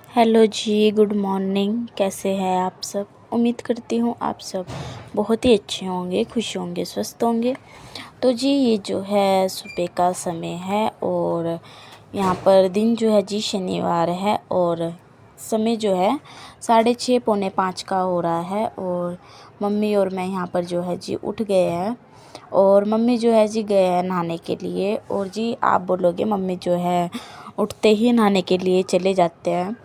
Hello जी, good morning. कैसे हैं आप सब? उम्मीद करती हूँ आप सब बहुत ही अच्छे होंगे, खुश होंगे, स्वस्थ होंगे। तो जी ये जो है सुबह का समय है और यहाँ पर दिन जो है जी शनिवार है और समय जो है 6:30 पौने 5 का हो रहा है और मम्मी और मैं यहाँ पर जो है जी उठ गए हैं और मम्मी जो है जी गए हैं नहाने के लिए। और जी आप बोलोगे मम्मी जो है उठते ही नहाने के लिए चले जाते हैं,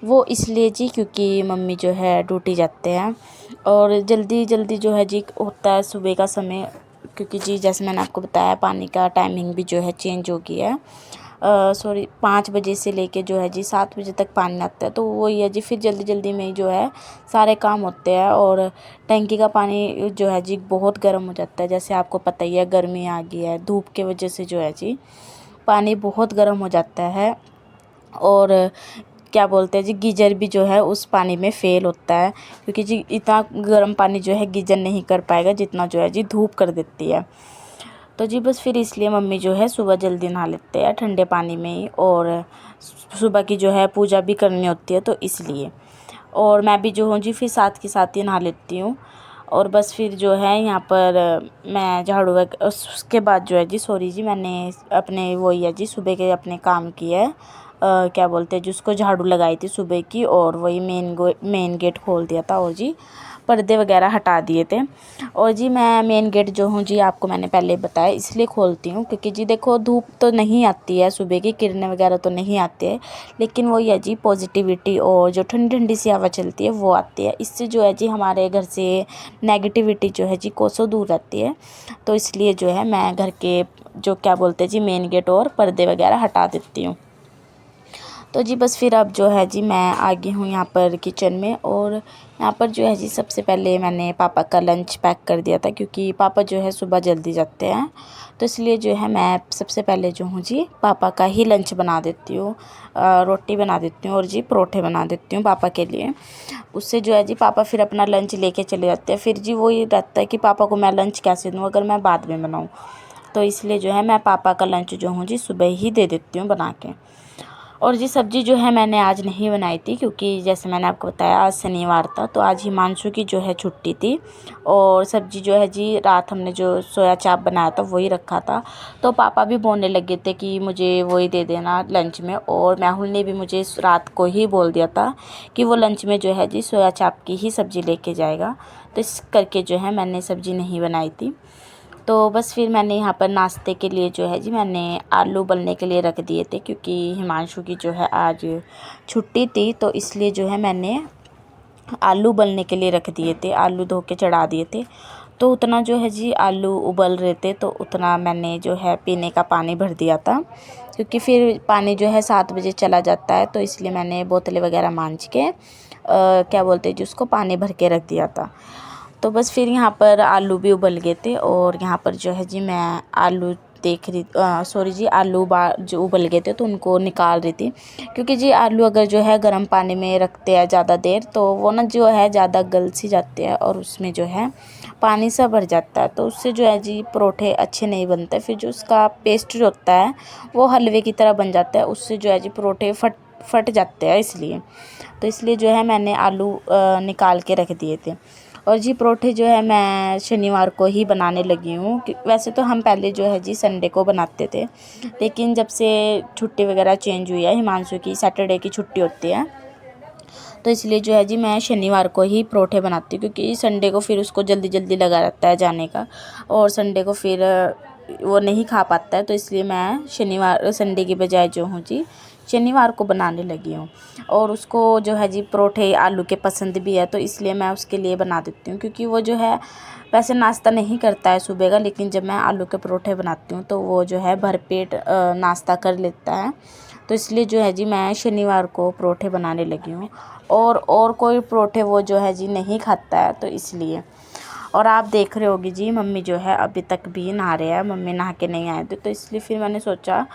वो इसलिए जी क्योंकि मम्मी जो है ड्यूटी जाते हैं और जल्दी जल्दी जो है जी होता है सुबह का समय, क्योंकि जी जैसे मैंने आपको बताया पानी का टाइमिंग भी जो है चेंज हो गया है। 5 बजे से लेके जो है जी 7 बजे तक पानी आता है, तो वही है जी फिर जल्दी जल्दी में ही जो है सारे काम होते हैं और टंकी का पानी जो है जी बहुत गर्म हो जाता है। जैसे आपको पता ही है गर्मी आ गई है, धूप के वजह से जो है जी पानी बहुत गर्म हो जाता है और क्या बोलते हैं जी गीजर भी जो है उस पानी में फ़ेल होता है, क्योंकि जी इतना गर्म पानी जो है गीजर नहीं कर पाएगा जितना जो है जी धूप कर देती है। तो जी बस फिर इसलिए मम्मी जो है सुबह जल्दी नहा लेते हैं ठंडे पानी में ही, और सुबह की जो है पूजा भी करनी होती है तो इसलिए। और मैं भी जो हूँ जी फिर साथ के साथ ही नहा लेती हूँ और बस फिर जो है यहाँ पर मैं झाड़ू उसके बाद जो है जी सॉरी जी मैंने अपने वही है जी सुबह के अपने काम किए है, क्या बोलते हैं जिसको झाड़ू लगाई थी सुबह की, और वही मेन गेट खोल दिया था और जी पर्दे वगैरह हटा दिए थे। और जी मैं मेन गेट जो हूँ जी आपको मैंने पहले बताया इसलिए खोलती हूँ क्योंकि जी देखो धूप तो नहीं आती है, सुबह की किरणें वगैरह तो नहीं आती है, लेकिन वही है जी पॉजिटिविटी और जो ठंडी ठंडी सी हवा चलती है वो आती है। इससे जो है जी हमारे घर से नेगेटिविटी जो है जी कोसों दूर रहती है। तो इसलिए जो है मैं घर के जो क्या बोलते हैं जी मेन गेट और पर्दे वगैरह हटा देती हूँ। तो जी बस फिर अब जो है जी मैं आ गई हूँ यहाँ पर किचन में, और यहाँ पर जो है जी सबसे पहले मैंने पापा का लंच पैक कर दिया था क्योंकि पापा जो है सुबह जल्दी जाते हैं, तो इसलिए जो है मैं सबसे पहले जो हूँ जी पापा का ही लंच बना देती हूँ। रोटी बना देती हूँ और जी परोठे बना देती हूँ पापा के लिए। उससे जो है जी पापा फिर अपना लंच लेके चले जाते हैं। फिर जी वो ये रहता है कि पापा को मैं लंच कैसे दूँ अगर मैं बाद में बनाऊँ, तो इसलिए जो है मैं पापा का लंच जो हूँ जी सुबह ही दे देती हूँ बना के। और जी सब्ज़ी जो है मैंने आज नहीं बनाई थी क्योंकि जैसे मैंने आपको बताया आज शनिवार था, तो आज हिमांशु की जो है छुट्टी थी और सब्ज़ी जो है जी रात हमने जो सोया चाप बनाया था वही रखा था, तो पापा भी बोलने लगे थे कि मुझे वही दे देना लंच में, और मेहुल ने भी मुझे रात को ही बोल दिया था कि वो लंच में जो है जी सोया चाप की ही सब्ज़ी लेके जाएगा, तो इस करके जो है मैंने सब्ज़ी नहीं बनाई थी। तो बस फिर मैंने यहाँ पर नाश्ते के लिए जो है जी मैंने आलू उबलने के लिए रख दिए थे क्योंकि हिमांशु की जो है आज छुट्टी थी, तो इसलिए जो है मैंने आलू उबलने के लिए रख दिए थे, आलू धो के चढ़ा दिए थे। तो उतना जो है जी आलू उबल रहे थे तो उतना मैंने जो है पीने का पानी भर दिया था, क्योंकि फिर पानी जो है 7 बजे चला जाता है, तो इसलिए मैंने बोतलें वगैरह मांज के क्या बोलते हैं जी उसको पानी भर के रख दिया था। तो बस फिर यहाँ पर आलू भी उबल गए थे और यहाँ पर जो है जी मैं आलू देख रही सॉरी जी आलू जो उबल गए थे तो उनको निकाल रही थी, क्योंकि जी आलू अगर जो है गर्म पानी में रखते हैं ज़्यादा देर तो वो ना जो है ज़्यादा गल सी जाते हैं और उसमें जो है पानी सा भर जाता है, तो उससे जो है जी परोठे अच्छे नहीं बनते। फिर जो उसका पेस्ट जो होता है वो हलवे की तरह बन जाता है, उससे जो है जी परोठे फट जाते हैं, इसलिए तो इसलिए जो है मैंने आलू निकाल के रख दिए थे। और जी परोठे जो है मैं शनिवार को ही बनाने लगी हूँ। वैसे तो हम पहले जो है जी संडे को बनाते थे, लेकिन जब से छुट्टी वगैरह चेंज हुई है, हिमांशु की सैटरडे की छुट्टी होती है, तो इसलिए जो है जी मैं शनिवार को ही परोठे बनाती हूँ, क्योंकि संडे को फिर उसको जल्दी जल्दी लगा रहता है जाने का और संडे को फिर वो नहीं खा पाता है, तो इसलिए मैं शनिवार संडे की बजाय जो हूँ जी शनिवार को बनाने लगी हूँ। और उसको जो है जी परोठे आलू के पसंद भी है, तो इसलिए मैं उसके लिए बना देती हूँ, क्योंकि वो जो है वैसे नाश्ता नहीं करता है सुबह का, लेकिन जब मैं आलू के परोठे बनाती हूँ तो वो जो है भरपेट नाश्ता कर लेता है, तो इसलिए जो है जी मैं शनिवार को परोठे बनाने लगी हूँ। और कोई परोठे वो जो है जी नहीं खाता है, तो इसलिए। और आप देख रहे होगी जी मम्मी जो है अभी तक भी नहा रहे हैं, मम्मी नहा के नहीं आए थे, तो इसलिए फिर मैंने सोचा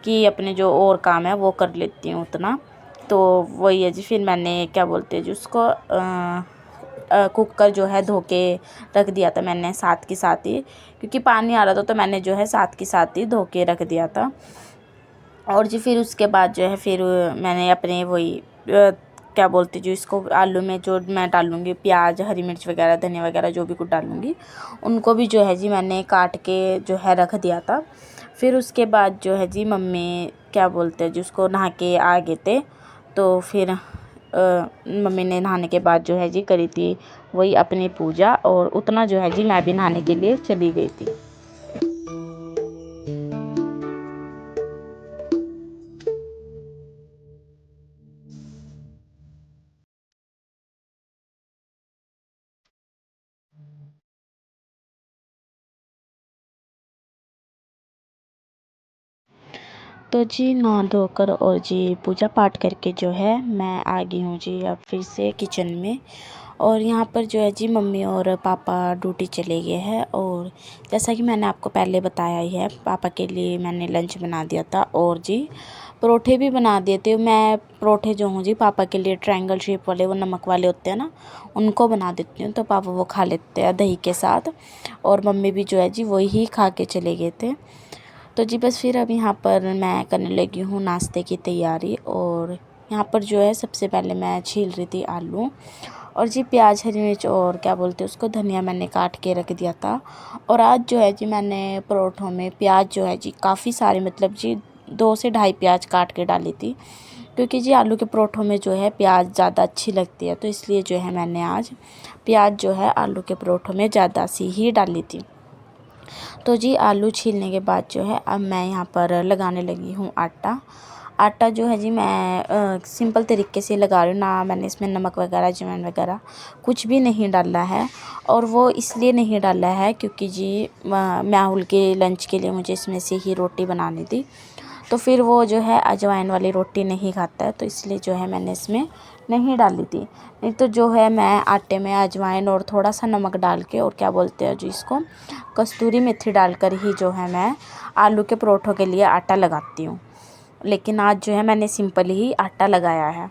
कि अपने जो और काम है वो कर लेती हूँ उतना। तो वही है जी फिर मैंने क्या बोलते हैं जी उसको कुकर जो है धो के रख दिया था मैंने साथ के साथ ही, क्योंकि पानी आ रहा था तो मैंने जो है साथ के साथ ही धो के रख दिया था। और जी फिर उसके बाद जो है फिर मैंने अपने वही क्या बोलते जो इसको आलू में जो मैं डालूँगी प्याज, हरी मिर्च वगैरह, धनिया वगैरह जो भी कुछ डालूँगी उनको भी जो है जी मैंने काट के जो है रख दिया था। फिर उसके बाद जो है जी मम्मी क्या बोलते हैं जी उसको नहा के आ गए थे। तो फिर मम्मी ने नहाने के बाद जो है जी करी थी वही अपनी पूजा, और उतना जो है जी मैं भी नहाने के लिए चली गई थी। तो जी नहा धोकर और जी पूजा पाठ करके जो है मैं आ गई हूँ जी अब फिर से किचन में। और यहाँ पर जो है जी मम्मी और पापा ड्यूटी चले गए हैं, और जैसा कि मैंने आपको पहले बताया ही है पापा के लिए मैंने लंच बना दिया था, और जी परोठे भी बना दिए थे। मैं परोठे जो हूँ जी पापा के लिए ट्रायंगल शेप वाले, वो नमक वाले होते हैं ना, उनको बना देती हूँ तो पापा वो खा लेते हैं दही के साथ, और मम्मी भी जो है जी वही खा के चले गए थे। तो जी बस फिर अब यहाँ पर मैं करने लगी हूँ नाश्ते की तैयारी। और यहाँ पर जो है सबसे पहले मैं छील रही थी आलू, और जी प्याज, हरी मिर्च और क्या बोलते हैं उसको धनिया मैंने काट के रख दिया था। और आज जो है जी मैंने परोठों में प्याज जो है जी काफ़ी सारे, मतलब जी 2 से ढाई प्याज काट के डाली थी, क्योंकि जी आलू के परोठों में जो है प्याज ज़्यादा अच्छी लगती है, तो इसलिए जो है मैंने आज प्याज जो है आलू के परोठों में ज़्यादा सी ही डाली थी। तो जी आलू छीलने के बाद जो है अब मैं यहाँ पर लगाने लगी हूँ आटा। आटा जो है जी मैं सिंपल तरीके से लगा रही हूँ, ना मैंने इसमें नमक वगैरह, अजवाइन वगैरह कुछ भी नहीं डाला है। और वो इसलिए नहीं डाला है क्योंकि जी माहुल के लंच के लिए मुझे इसमें से ही रोटी बनानी थी, तो फिर वो जो है अजवाइन वाली रोटी नहीं खाता है, तो इसलिए जो है मैंने इसमें नहीं डाली थी। नहीं तो जो है मैं आटे में अजवाइन और थोड़ा सा नमक डाल के और क्या बोलते हैं जो इसको कस्तूरी मेथी डालकर ही जो है मैं आलू के परोठों के लिए आटा लगाती हूँ। लेकिन आज जो है मैंने सिंपल ही आटा लगाया है।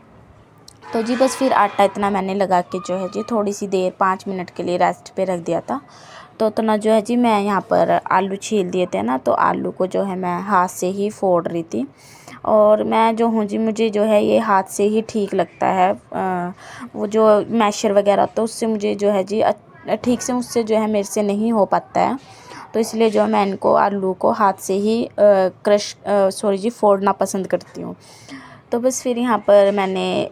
तो जी बस फिर आटा इतना मैंने लगा के जो है जी थोड़ी सी देर 5 मिनट के लिए रेस्ट पे रख दिया था। तो उतना जो है जी मैं यहाँ पर आलू छील दिए थे ना, तो आलू को जो है मैं हाथ से ही फोड़ रही थी। और मैं जो हूँ जी मुझे जो है ये हाथ से ही ठीक लगता है। वो जो मैशर वगैरह तो उससे मुझे जो है जी ठीक से मुझसे जो है मेरे से नहीं हो पाता है, तो इसलिए जो मैं इनको आलू को हाथ से ही फोड़ना पसंद करती हूँ। तो बस फिर यहाँ पर मैंने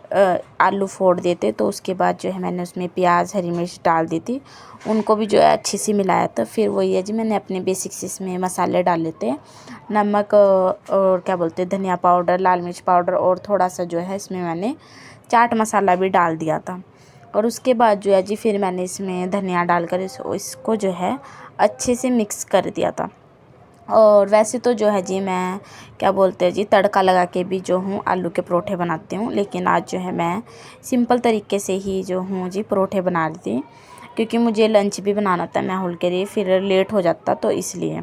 आलू फोड़ दिए थे, तो उसके बाद जो है मैंने उसमें प्याज, हरी मिर्च डाल दी थी, उनको भी जो है अच्छे से मिलाया था। फिर वही है जी मैंने अपने बेसिक्स इसमें मसाले डाले थे, नमक और क्या बोलते हैं धनिया पाउडर, लाल मिर्च पाउडर, और थोड़ा सा जो है इसमें मैंने चाट मसाला भी डाल दिया था। और उसके बाद जो है जी फिर मैंने इसमें धनिया डालकर इसको जो है अच्छे से मिक्स कर दिया था। और वैसे तो जो है जी मैं क्या बोलते हैं जी तड़का लगा के भी जो हूँ आलू के परोठे बनाती हूँ, लेकिन आज जो है मैं सिंपल तरीके से ही जो हूँ जी परोठे बना रही थी, क्योंकि मुझे लंच भी बनाना था माहौल के लिए, फिर लेट हो जाता तो इसलिए।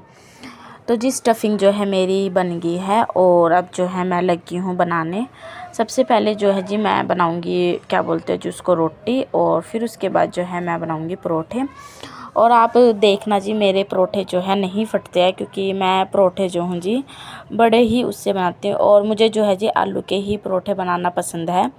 तो जी स्टफ़िंग जो है मेरी बन गई है, और अब जो है मैं लगी हूँ बनाने। सबसे पहले जो है जी मैं बनाऊँगी क्या बोलते हैं जी उसको रोटी, और फिर उसके बाद जो है मैं बनाऊँगी परोठे। और आप देखना जी मेरे परोठे जो है नहीं फटते हैं, क्योंकि मैं परोठे जो हूँ जी बड़े ही उससे बनाती हूँ, और मुझे जो है जी आलू के ही परोठे बनाना पसंद है,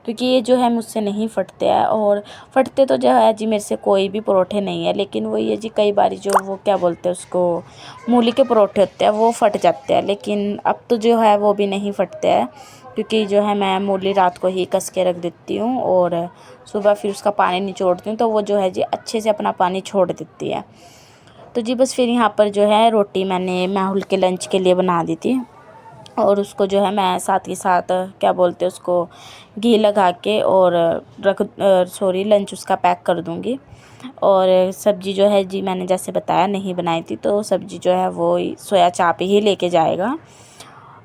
क्योंकि ये जो है मुझसे नहीं फटते हैं। और फटते तो जो है जी मेरे से कोई भी परोठे नहीं है, लेकिन वही है जी कई बार जो वो क्या बोलते हैं उसको मूली के परोठे होते हैं वो फट जाते हैं, लेकिन अब तो जो है वो भी नहीं फटते हैं, क्योंकि जो है मैं मूली रात को ही कस के रख देती हूँ, और सुबह फिर उसका पानी निचोड़ती हूँ, तो वो जो है जी अच्छे से अपना पानी छोड़ देती है। तो जी बस फिर यहाँ पर जो है रोटी मैंने माहुल के लंच के लिए बना दी थी, और उसको जो है मैं साथ ही साथ क्या बोलते हैं उसको घी लगा के और लंच उसका पैक कर दूँगी। और सब्ज़ी जो है जी मैंने जैसे बताया नहीं बनाई थी, तो सब्ज़ी जो है वो सोया चाप ही लेके जाएगा।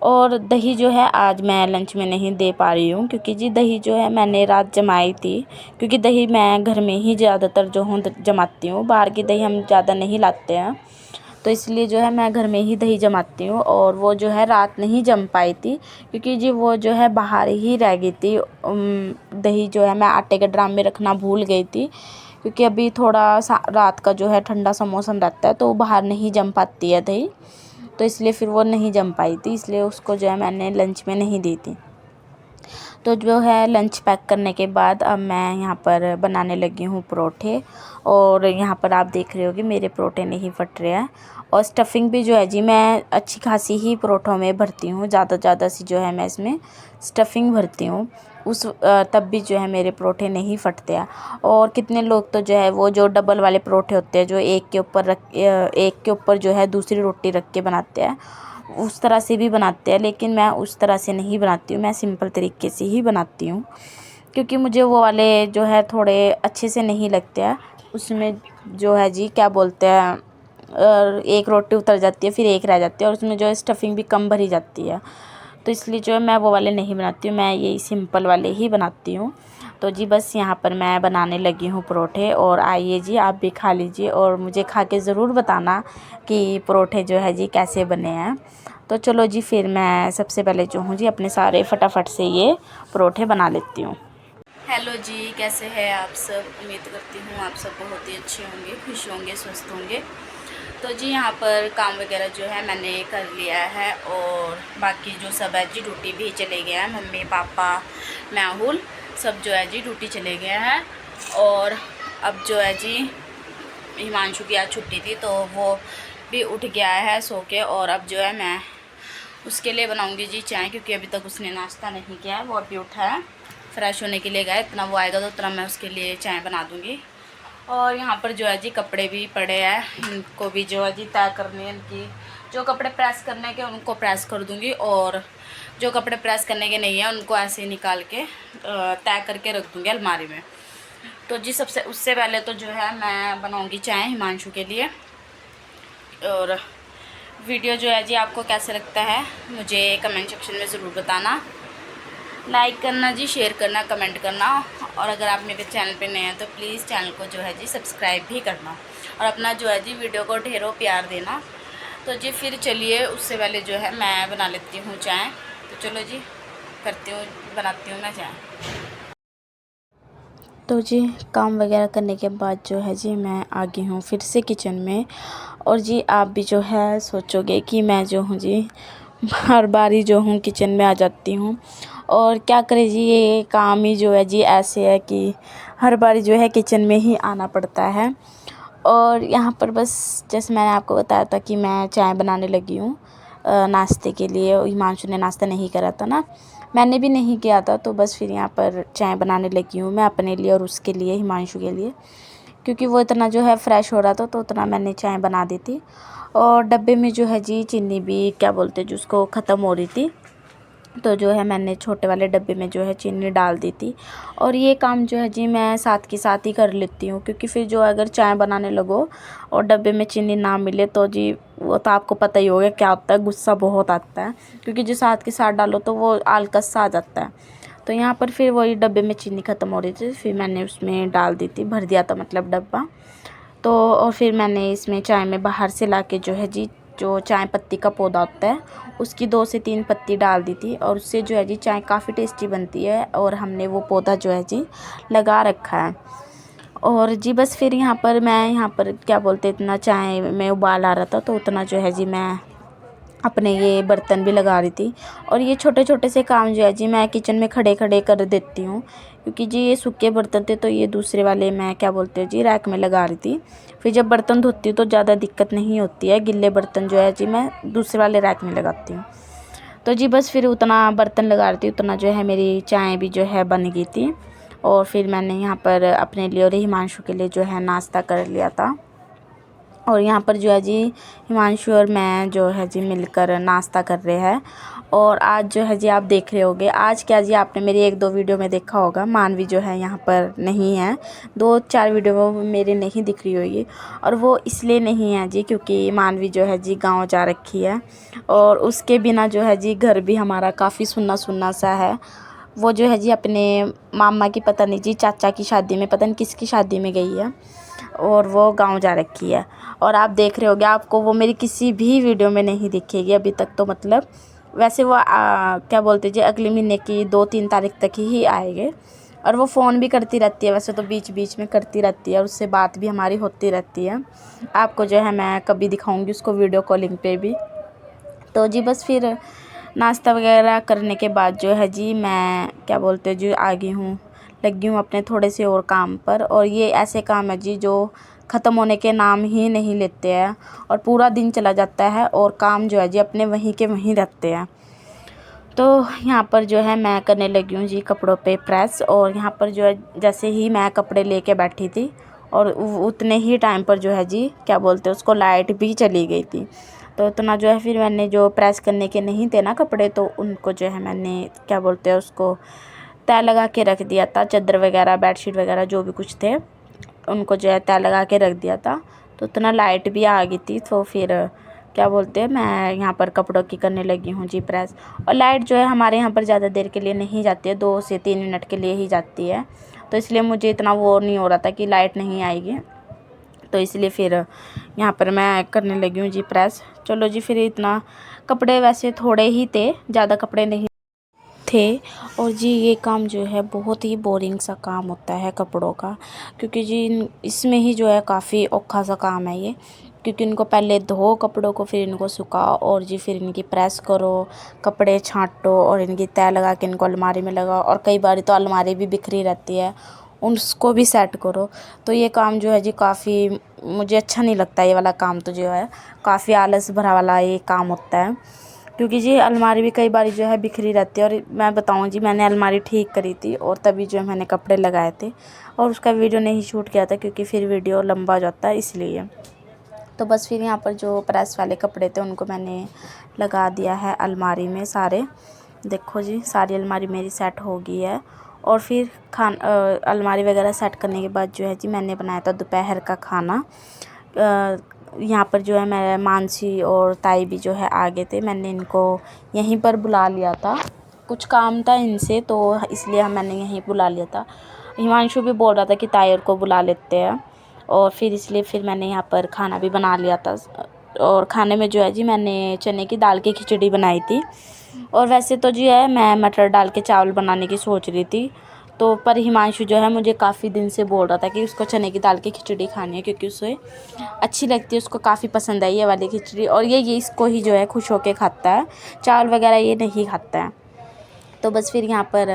और दही जो है आज मैं लंच में नहीं दे पा रही हूँ, क्योंकि जी दही जो है मैंने रात जमाई थी, क्योंकि दही मैं घर में ही ज़्यादातर जो हूँ जमाती हूँ, बाहर की दही हम ज़्यादा नहीं लाते हैं, तो इसलिए जो है मैं घर में ही दही जमाती हूँ। और वो जो है रात नहीं जम पाई थी, क्योंकि जी वो जो है बाहर ही रह गई थी। दही जो है मैं आटे के ड्राम में रखना भूल गई थी, क्योंकि अभी थोड़ा सा रात का जो है ठंडा सा मौसम रहता है, तो बाहर नहीं जम पाती है दही, तो इसलिए फिर वो नहीं जम पाई थी, इसलिए उसको जो है मैंने लंच में नहीं दी थी। तो जो है लंच पैक करने के बाद अब मैं यहाँ पर बनाने लगी हूँ परोठे। और यहाँ पर आप देख रहे हो कि मेरे परोठे नहीं फट रहे हैं। और स्टफिंग भी जो है जी मैं अच्छी खासी ही परोठों में भरती हूँ, ज़्यादा सी जो है मैं इसमें स्टफिंग भरती हूँ। तब भी जो है मेरे परोठे नहीं फटते हैं। और कितने लोग तो जो है वो जो डबल वाले परोठे होते हैं, जो एक के ऊपर जो है दूसरी रोटी रख के बनाते हैं, उस तरह से भी बनाते हैं। लेकिन मैं उस तरह से नहीं बनाती हूँ, मैं सिंपल तरीके से ही बनाती हूँ, क्योंकि मुझे वो वाले जो है थोड़े अच्छे से नहीं लगते हैं। उसमें जो है जी क्या बोलते हैं, एक रोटी उतर जाती है, फिर एक रह जाती है, और उसमें जो है स्टफिंग भी कम भरी जाती है। तो इसलिए जो है मैं वो वाले नहीं बनाती हूँ, मैं यही सिंपल वाले ही बनाती हूँ। तो जी बस यहाँ पर मैं बनाने लगी हूँ परोठे। और आइए जी आप भी खा लीजिए और मुझे खा के ज़रूर बताना कि परोठे जो है जी कैसे बने हैं। तो चलो जी फिर मैं सबसे पहले जो हूँ जी अपने सारे फटाफट से ये परोठे बना लेती हूँ। हेलो जी, कैसे हैं आप सब? उम्मीद करती हूँ आप सब बहुत ही अच्छे होंगे, खुश होंगे, स्वस्थ होंगे। तो जी यहाँ पर काम वगैरह जो है मैंने कर लिया है, और बाकी जो सब है जी ड्यूटी भी चले गए हैं। मम्मी पापा मैहुल सब जो है जी ड्यूटी चले गए हैं। और अब जो है जी हिमांशु की आज छुट्टी थी, तो वो भी उठ गया है सो के। और अब जो है मैं उसके लिए बनाऊंगी जी चाय, क्योंकि अभी तक उसने नाश्ता नहीं किया है, वो अभी उठा है, फ्रेश होने के लिए गया। इतना वो आएगा तो उतना मैं उसके लिए चाय बना दूंगी। और यहाँ पर जो है जी कपड़े भी पड़े हैं, इनको भी जो है जी तय करने हैं। इनकी जो कपड़े प्रेस करने के उनको प्रेस कर दूंगी, और जो कपड़े प्रेस करने के नहीं हैं उनको ऐसे ही निकाल के तय करके रख दूंगी अलमारी में। तो जी उससे पहले तो जो है मैं बनाऊंगी चाय हिमांशु के लिए। और वीडियो जो है जी आपको कैसे लगता है मुझे कमेंट सेक्शन में ज़रूर बताना। लाइक करना जी, शेयर करना, कमेंट करना। और अगर आप मेरे चैनल पे नए हैं तो प्लीज़ चैनल को जो है जी सब्सक्राइब भी करना, और अपना जो है जी वीडियो को ढेरों प्यार देना। तो जी फिर चलिए उससे पहले जो है मैं बना लेती हूँ चाय। तो चलो जी बनाती हूँ मैं चाय। तो जी काम वगैरह करने के बाद जो है जी मैं आ गई हूँ फिर से किचन में। और जी आप भी जो है सोचोगे कि मैं जो हूँ जी हर बारी जो हूँ किचन में आ जाती हूँ। और क्या करें जी, ये काम ही जो है जी ऐसे है कि हर बारी जो है किचन में ही आना पड़ता है। और यहाँ पर बस जैसे मैंने आपको बताया था कि मैं चाय बनाने लगी हूँ नाश्ते के लिए। हिमांशु ने नाश्ता नहीं करा था ना, मैंने भी नहीं किया था, तो बस फिर यहाँ पर चाय बनाने लगी हूँ मैं अपने लिए और उसके लिए, हिमांशु के लिए, क्योंकि वो इतना जो है फ्रेश हो रहा था तो उतना मैंने चाय बना दी थी। और डब्बे में जो है जी चीनी भी क्या बोलते हैं जिसको ख़त्म हो रही थी, तो जो है मैंने छोटे वाले डब्बे में जो है चीनी डाल दी थी। और ये काम जो है जी मैं साथ के साथ ही कर लेती हूँ, क्योंकि फिर जो अगर चाय बनाने लगो और डब्बे में चीनी ना मिले तो जी वो तो आपको पता ही होगा क्या होता है, गुस्सा बहुत आता है, क्योंकि जो साथ के साथ डालो तो वो आलकस सा आ जाता है। तो यहाँ पर फिर वही डब्बे में चीनी ख़त्म हो रही थी, फिर मैंने उसमें डाल दी थी, भर दिया था मतलब डब्बा। तो और फिर मैंने इसमें चाय में बाहर से लाके जो है जी जो चाय पत्ती का पौधा होता है उसकी 2 से 3 पत्ती डाल दी थी, और उससे जो है जी चाय काफ़ी टेस्टी बनती है। और हमने वो पौधा जो है जी लगा रखा है। और जी बस फिर यहाँ पर क्या बोलते इतना चाय में उबाल आ रहा था, तो उतना जो है जी मैं अपने ये बर्तन भी लगा रही थी। और ये छोटे छोटे से काम जो है जी मैं किचन में खड़े खड़े कर देती हूँ, क्योंकि जी ये सूखे बर्तन थे तो ये दूसरे वाले मैं क्या बोलते हैं जी रैक में लगा रही थी। फिर जब बर्तन धोती हूँ तो ज़्यादा दिक्कत नहीं होती है, गिल्ले बर्तन जो है जी मैं दूसरे वाले रैक में लगाती हूँ। तो जी बस फिर उतना बर्तन लगा रही थी, उतना जो है मेरी चाय भी जो है बन गई थी। और फिर मैंने यहाँ पर अपने लिए और हिमांशु के लिए जो है नाश्ता कर लिया था। और यहाँ पर जो है जी हिमांशु और मैं जो है जी मिलकर नाश्ता कर रहे हैं। और आज जो है जी आप देख रहे होगे, आज क्या जी आपने मेरी 1-2 वीडियो में देखा होगा, मानवी जो है यहाँ पर नहीं है, 2-4 वीडियो में मेरे नहीं दिख रही होगी। और वो इसलिए नहीं है जी क्योंकि मानवी जो है जी गाँव जा रखी है, और उसके बिना जो है जी घर भी हमारा काफ़ी सुन्ना सुन्ना सा है। वो जो है जी अपने मामा की पता नहीं जी चाचा की शादी में, पता नहीं किसकी शादी में गई है, और वो गांव जा रखी है। और आप देख रहे होगे, आपको वो मेरी किसी भी वीडियो में नहीं दिखेगी अभी तक, तो मतलब वैसे वो क्या बोलते जी अगले महीने की 2-3 तारीख तक ही आएंगे। और वो फ़ोन भी करती रहती है, वैसे तो बीच बीच में करती रहती है, और उससे बात भी हमारी होती रहती है। आपको जो है मैं कभी दिखाऊंगी उसको वीडियो कॉलिंग पे भी। तो जी बस फिर नाश्ता वगैरह करने के बाद जो है जी मैं क्या बोलते हैं जी लगी हूँ अपने थोड़े से और काम पर। और ये ऐसे काम है जी जो ख़त्म होने के नाम ही नहीं लेते हैं और पूरा दिन चला जाता है और काम जो है जी अपने वहीं के वहीं रहते हैं। तो यहाँ पर जो है मैं करने लगी हूँ जी कपड़ों पे प्रेस। और यहाँ पर जो है जैसे ही मैं कपड़े लेके बैठी थी और उतने ही टाइम पर जो है जी क्या बोलते हैं उसको लाइट भी चली गई थी। तो इतना जो है फिर मैंने जो प्रेस करने के नहीं थे ना कपड़े, तो उनको जो है मैंने क्या बोलते हैं उसको तय लगा के रख दिया था। चादर वगैरह बेडशीट वगैरह जो भी कुछ थे उनको जो है तय लगा के रख दिया था। तो उतना लाइट भी आ गई थी, तो फिर क्या बोलते हैं मैं यहाँ पर कपड़ों की करने लगी हूँ जी प्रेस। और लाइट जो है हमारे यहाँ पर ज़्यादा देर के लिए नहीं जाती है, 2 से 3 मिनट के लिए ही जाती है। तो इसलिए मुझे इतना वो नहीं हो रहा था कि लाइट नहीं आएगी, तो इसलिए फिर यहाँ पर मैं करने लगी हूँ जी प्रेस। चलो जी, फिर इतना कपड़े वैसे थोड़े ही थे, ज़्यादा कपड़े नहीं थे। और जी ये काम जो है बहुत ही बोरिंग सा काम होता है कपड़ों का, क्योंकि जी इसमें ही जो है काफ़ी औखा सा काम है ये। क्योंकि इनको पहले धो कपड़ों को, फिर इनको सुखाओ और जी फिर इनकी प्रेस करो, कपड़े छांटो और इनकी तय लगा के इनको अलमारी में लगाओ। और कई बार तो अलमारी भी बिखरी रहती है, उसको भी सेट करो। तो ये काम जो है जी काफ़ी मुझे अच्छा नहीं लगता। ये वाला काम तो जो है काफ़ी आलस भरा वाला ये काम होता है, क्योंकि जी अलमारी भी कई बार जो है बिखरी रहती है। और मैं बताऊँ जी मैंने अलमारी ठीक करी थी और तभी जो है मैंने कपड़े लगाए थे और उसका वीडियो नहीं शूट किया था क्योंकि फिर वीडियो लंबा हो जाता है इसलिए। तो बस फिर यहाँ पर जो प्रेस वाले कपड़े थे उनको मैंने लगा दिया है अलमारी में सारे। देखो जी सारी अलमारी मेरी सेट हो गई है। और फिर अलमारी वगैरह सेट करने के बाद जो है जी मैंने बनाया था दोपहर का खाना। यहाँ पर जो है मेरे मानसी और ताई भी जो है आगे थे, मैंने इनको यहीं पर बुला लिया था। कुछ काम था इनसे तो इसलिए मैंने यहीं बुला लिया था। हिमांशु भी बोल रहा था कि ताई को बुला लेते हैं, और फिर इसलिए फिर मैंने यहाँ पर खाना भी बना लिया था। और खाने में जो है जी मैंने चने की दाल की खिचड़ी बनाई थी। और वैसे तो जी है मैं मटर डाल के चावल बनाने की सोच रही थी, तो पर हिमांशु जो है मुझे काफ़ी दिन से बोल रहा था कि उसको चने की दाल की खिचड़ी खानी है क्योंकि उसे अच्छी लगती है, उसको काफ़ी पसंद है ये वाली खिचड़ी। और ये इसको ही जो है खुश होके खाता है, चावल वगैरह ये नहीं खाता है। तो बस फिर यहाँ पर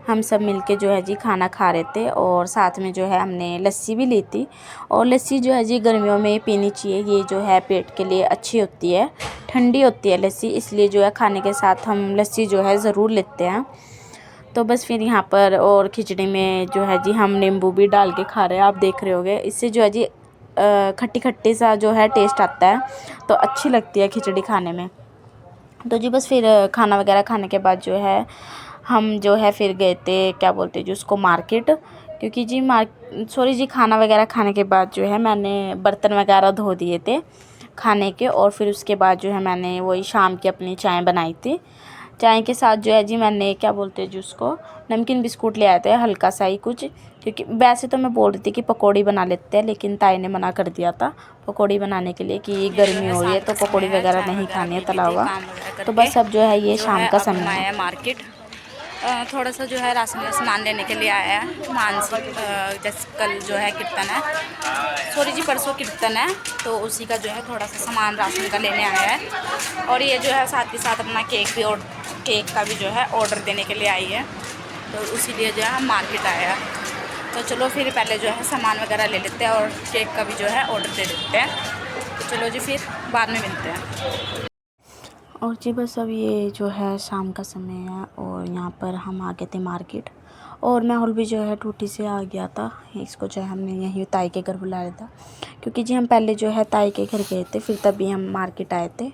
हम सब मिलके जो है जी खाना खा रहे थे और साथ में जो है हमने लस्सी भी ली थी। और लस्सी जो है जी गर्मियों में पीनी चाहिए, ये जो है पेट के लिए अच्छी होती है, ठंडी होती है लस्सी, इसलिए जो है खाने के साथ हम लस्सी जो है ज़रूर लेते हैं। तो बस फिर यहाँ पर और खिचड़ी में जो है जी हम नींबू भी डाल के खा रहे हैं, आप देख रहे होगे। इससे जो है जी खट्टी खट्टी सा जो है टेस्ट आता है, तो अच्छी लगती है खिचड़ी खाने में। तो जी बस फिर खाना वगैरह खाने के बाद जो है हम जो है फिर गए थे क्या बोलते हैं जी उसको मार्केट। क्योंकि जी खाना वगैरह खाने के बाद जो है मैंने बर्तन वगैरह धो दिए थे खाने के। और फिर उसके बाद जो है मैंने वही शाम की अपनी चाय बनाई थी। चाय के साथ जो है जी मैंने क्या बोलते हैं जी उसको नमकीन बिस्कुट ले आए थे, हल्का सा ही कुछ। क्योंकि वैसे तो मैं बोल रही थी कि पकौड़ी बना लेते हैं, लेकिन ताई ने मना कर दिया था पकौड़ी बनाने के लिए कि गर्मी हो रही है तो पकौड़ी वगैरह नहीं खानी है तला हुआ। तो बस अब जो है ये शाम का समय है। मार्केट थोड़ा सा जो है राशन का सामान लेने के लिए आया है मानसी। जैसे कल जो है कीर्तन है, सॉरी जी परसों कीर्तन है, तो उसी का जो है थोड़ा सा सामान राशन का लेने आया है। और ये जो है साथ के साथ अपना केक का भी जो है ऑर्डर देने के लिए आई है, तो इसीलिए जो है हम मार्केट आया है। तो चलो फिर पहले जो है सामान वगैरह ले लेते हैं और केक का भी जो है ऑर्डर दे देते हैं। तो चलो जी फिर बाद में मिलते हैं। और जी बस अब ये जो है शाम का समय है और यहाँ पर हम आ गए थे मार्केट। और माहौल भी जो है टूटी से आ गया था, इसको जो है हमने यहीं ताई के घर बुलाया था। क्योंकि जी हम पहले जो है ताई के घर गए थे, फिर तभी हम मार्केट आए थे।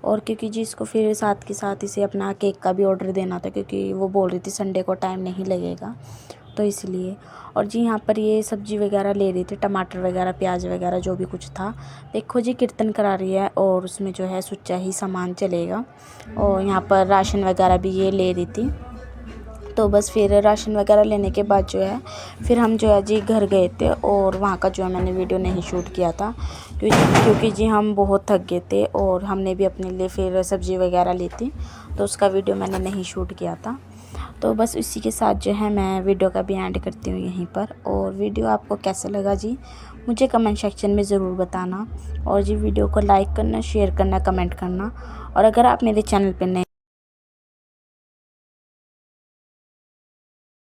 और क्योंकि जी इसको फिर साथ के साथ इसे अपना केक का भी ऑर्डर देना था, क्योंकि वो बोल रही थी संडे को टाइम नहीं लगेगा, तो इसलिए। और जी यहाँ पर ये सब्ज़ी वगैरह ले रही थी, टमाटर वगैरह प्याज वगैरह जो भी कुछ था। देखो जी कीर्तन करा रही है और उसमें जो है सुच्चा ही सामान चलेगा। और यहाँ पर राशन वगैरह भी ये ले रही थी। तो बस फिर राशन वगैरह लेने के बाद जो है फिर हम जो है जी घर गए थे। और वहाँ का जो है मैंने वीडियो नहीं शूट किया था क्योंकि जी हम बहुत थक गए थे और हमने भी अपने लिए फिर सब्ज़ी वगैरह ली थी, तो उसका वीडियो मैंने नहीं शूट किया था। तो बस इसी के साथ जो है मैं वीडियो का भी एंड करती हूँ यहीं पर। और वीडियो आपको कैसा लगा जी मुझे कमेंट सेक्शन में ज़रूर बताना। और जी वीडियो को लाइक करना, शेयर करना, कमेंट करना। और अगर आप मेरे चैनल पर नए